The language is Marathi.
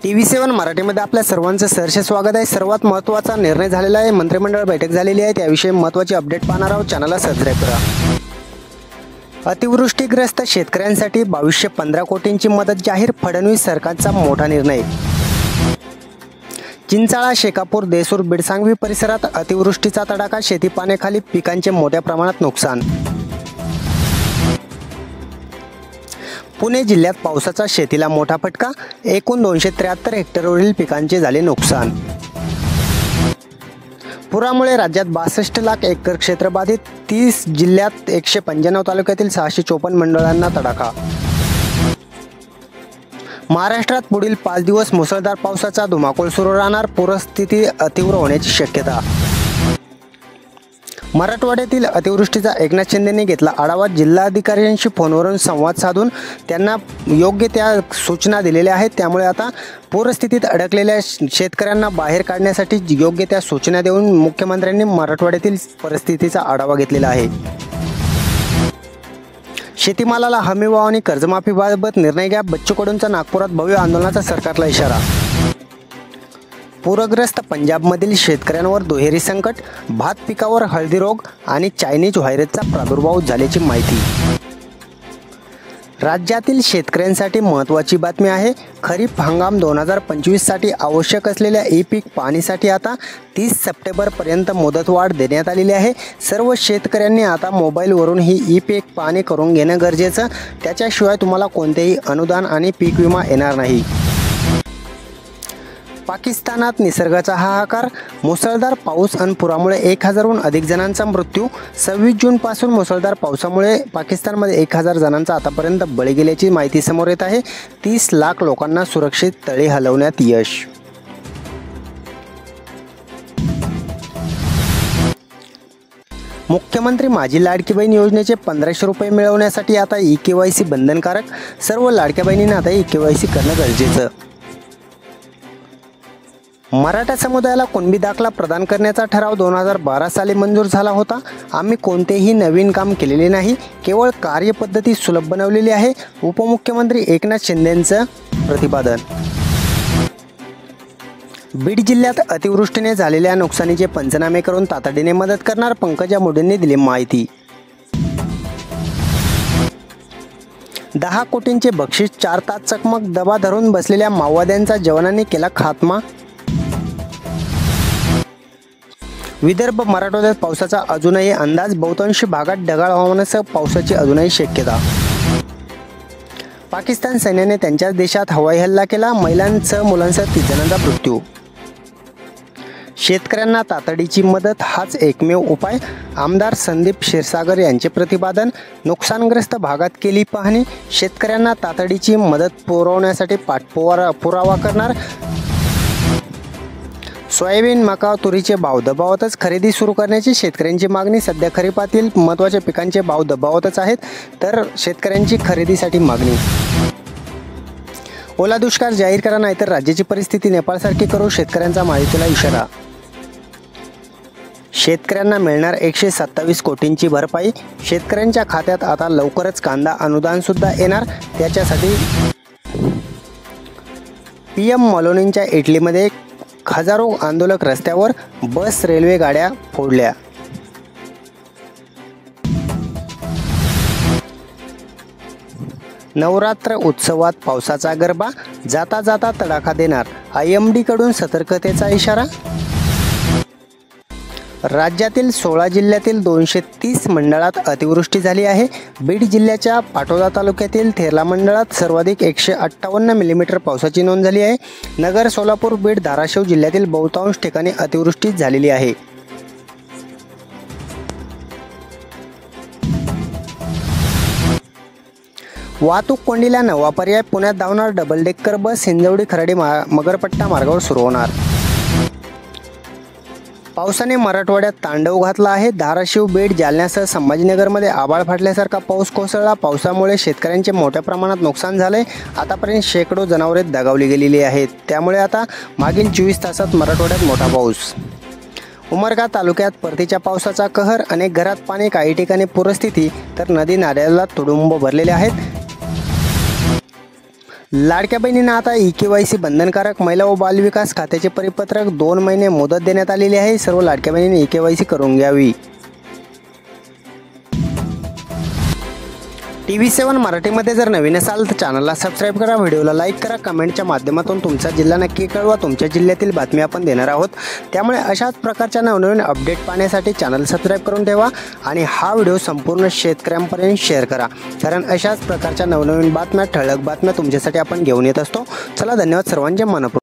TV7 मराठीमध्ये आपल्या सर्वांचं सहर्ष स्वागत आहे। सर्वात महत्त्वाचा निर्णय झालेला आहे, मंत्रिमंडळ बैठक झालेली आहे, त्याविषयी महत्त्वाची अपडेट पाहणार आहोत। चॅनलला सबस्क्राइब करा। अतिवृष्टीग्रस्त शेतकऱ्यांसाठी 2215 कोटींची मदत जाहीर, फडणवीस सरकारचा मोठा निर्णय। चिंचाळा, शेकापूर, देसूर, बिडसांगवी परिसरात अतिवृष्टीचा तडाखा, शेती पाण्याखाली, पिकांचे मोठ्या प्रमाणात नुकसान। पुणे जिल्ह्यात पावसाचा शेतीला मोठा फटका, एकूण 273 हेक्टरवरील पिकांचे झाले नुकसान। पुरामुळे राज्यात 62 लाख एकर क्षेत्र बाधित, 30 जिल्ह्यात 195 तालुक्यातील 654 मंडळांना तडाखा। महाराष्ट्रात पुढील 5 दिवस मुसळधार पावसाचा धुमाकूळ सुरू राहणार, पूरस्थिती तीव्र होण्याची शक्यता। मराठवाड्यातील अतिवृष्टीचा एकनाथ शिंदेंनी घेतला आढावा, जिल्हाधिकाऱ्यांशी फोनवरून संवाद साधून त्यांना योग्य त्या सूचना दिलेल्या आहेत। त्यामुळे आता पूरस्थितीत अडकलेल्या शेतकऱ्यांना बाहेर काढण्यासाठी योग्य त्या सूचना देऊन मुख्यमंत्र्यांनी मराठवाड्यातील परिस्थितीचा आढावा घेतलेला आहे। शेतीमालाला हमीभाव आणि कर्जमाफीबाबत निर्णय घ्या, बच्चू कडूंचा नागपुरात भव्य आंदोलनाचा सरकारला इशारा। पूरग्रस्त पंजाबमधील शेतकऱ्यांवर दुहेरी संकट, भात पिकावर हळदी रोग आणि चायनीज व्हायरसचा प्रादुर्भाव झाल्याची माहिती। राज्यातील शेतकऱ्यांसाठी महत्त्वाची बातमी आहे, खरीप हंगाम 2025 साठी आवश्यक असलेल्या ई-पीक पाहणीसाठी आता 30 सप्टेंबरपर्यंत मुदतवाढ देण्यात आलेली आहे। सर्व शेतकऱ्यांनी आता मोबाईलवरून ही ई-पीक पाहणी करून घेणं गरजेचं, त्याच्याशिवाय तुम्हाला कोणतेही अनुदान आणि पीक विमा येणार नाही। पाकिस्तानात निसर्गाचा हाहाकार, मुसळधार पाऊस आणि पुरामुळे 1000हून अधिक जणांचा मृत्यू। 26 जूनपासून मुसळधार पावसामुळे पाकिस्तानमध्ये 1000 जणांचा आतापर्यंत बळी गेल्याची माहिती समोर येत आहे। 30 लाख लोकांना सुरक्षित तळी हलवण्यात यश। मुख्यमंत्री माझी लाडकी बहीण योजनेचे 1500 रुपये मिळवण्यासाठी आता ई-KYC बंधनकारक, सर्व लाडक्या बहिणींना आता ई-KYC करणं गरजेचं। मराठा समुदायाला कुणबी दाखला प्रदान करण्याचा ठराव 2012 साली मंजूर झाला होता। आम्ही कोणतेही नवीन काम केलेले नाही, केवळ कार्यपद्धती सुलभ बनवलेली आहे, उपमुख्यमंत्री एकनाथ शिंदेंचं प्रतिपादन। बीड जिल्ह्यात अतिवृष्टीने झालेल्या नुकसानीचे पंचनामे करून तातडीने मदत करणार, पंकजा मुंडेंनी दिली माहिती। 10 कोटींचे बक्षीस, 4 तास चकमक, दबा धरून बसलेल्या माओवाद्यांचा जवानांनी केला खात्मा। विदर्भ, मराठवाड्यात पावसाचा अजूनही अंदाज, बहुतांशी भागात ढगाळ हवामानासह पावसाची अजूनही शक्यता। पाकिस्तान सैन्याने त्यांच्याच देशात हवाई हल्ला केला, महिलांसह मुलांसह 30 जणांचा मृत्यू। शेतकऱ्यांना तातडीची मदत हाच एकमेव उपाय, आमदार संदीप क्षीरसागर यांचे प्रतिपादन। नुकसानग्रस्त भागात केली पाहणी, शेतकऱ्यांना तातडीची मदत पुरवण्यासाठी पाठपुरावा करणार। सोयाबीन, मका, तुरीचे भाव दबावतच, खरेदी सुरू करण्याची शेतकऱ्यांची मागणी। सध्या खरीपातील महत्त्वाच्या पिकांचे भाव दबावतच आहेत, तर शेतकऱ्यांची खरेदीसाठी मागणी। ओला दुष्काळ जाहीर करा, नाहीतर राज्याची परिस्थिती नेपाळसारखी करू, शेतकऱ्यांचा माहितीला इशारा। शेतकऱ्यांना मिळणार 127 कोटींची भरपाई, शेतकऱ्यांच्या खात्यात आता लवकरच कांदा अनुदान सुद्धा येणार, त्याच्यासाठी PM मलोनींच्या इटलीमध्ये हजारो आंदोलक रस्त्यावर, बस रेल्वे गाड्या फोडल्या। नवरात्र उत्सवात पावसाचा गरबा, जाता जाता तडाखा देणार, IMD कडून सतर्कतेचा इशारा। राज्यातील 16 जिल्ह्यातील 230 मंडळात अतिवृष्टी झाली आहे। बीड जिल्ह्याच्या पाटोदा तालुक्यातील थेरला मंडळात सर्वाधिक 158 मिलीमीटर पावसाची नोंद झाली आहे। नगर, सोलापूर, बीड, धाराशिव जिल्ह्यातील बहुतांश ठिकाणी अतिवृष्टी झालेली आहे। वाहतूक कोंडीला नवा पर्याय, पुण्यात धावणार double decker bus, Hinjewadi, Kharadi, Magarpatta मार्गावर सुरू होणार। पावसाने मराठवाड्यात तांडव घातला आहे। धाराशिव, बीड, जालन्यासह संभाजीनगरमध्ये आभाळ फाटल्यासारखा पाऊस कोसळला। पावसामुळे शेतकऱ्यांचे मोठ्या प्रमाणात नुकसान झाले। आतापर्यंत शेकडो जनावरे दगावली गेलेली आहेत, त्यामुळे आता मागील 24 तासात मराठवाड्यात मोठा पाऊस। उमरगा तालुक्यात परतीच्या पावसाचा कहर, अनेक घरात पाणी, काही ठिकाणी पूरस्थिती, तर नदी नाल्याला तुडुंब भरलेले आहेत। लाडक्या बहिणींना आता EKYC बंधनकारक. महिला व बालविकास खात्याचे परिपत्रक 2 महिने मुदत देण्यात आलेली आहे. सर्व लाडक्या बहिणींनी EKYC करून घ्यावी. TV7 मराठीमध्ये जर नवीन असाल तर चॅनलला सबस्क्राईब करा, व्हिडिओला लाईक करा, कमेंटच्या माध्यमातून तुमचा जिल्हा नक्की कळवा. तुमच्या जिल्ह्यातील बातमी आपण देणार आहोत, त्यामुळे अशाच प्रकारच्या नवनवीन अपडेट पाहण्यासाठी चॅनल सबस्क्राईब करून ठेवा आणि हा व्हिडिओ संपूर्ण शेतकऱ्यांपर्यंत शेअर करा, कारण अशाच प्रकारच्या नवनवीन बातम्या, ठळक बातम्या तुमच्यासाठी आपण घेऊन येत असतो. चला, धन्यवाद सर्वांचे मनपूर्वक.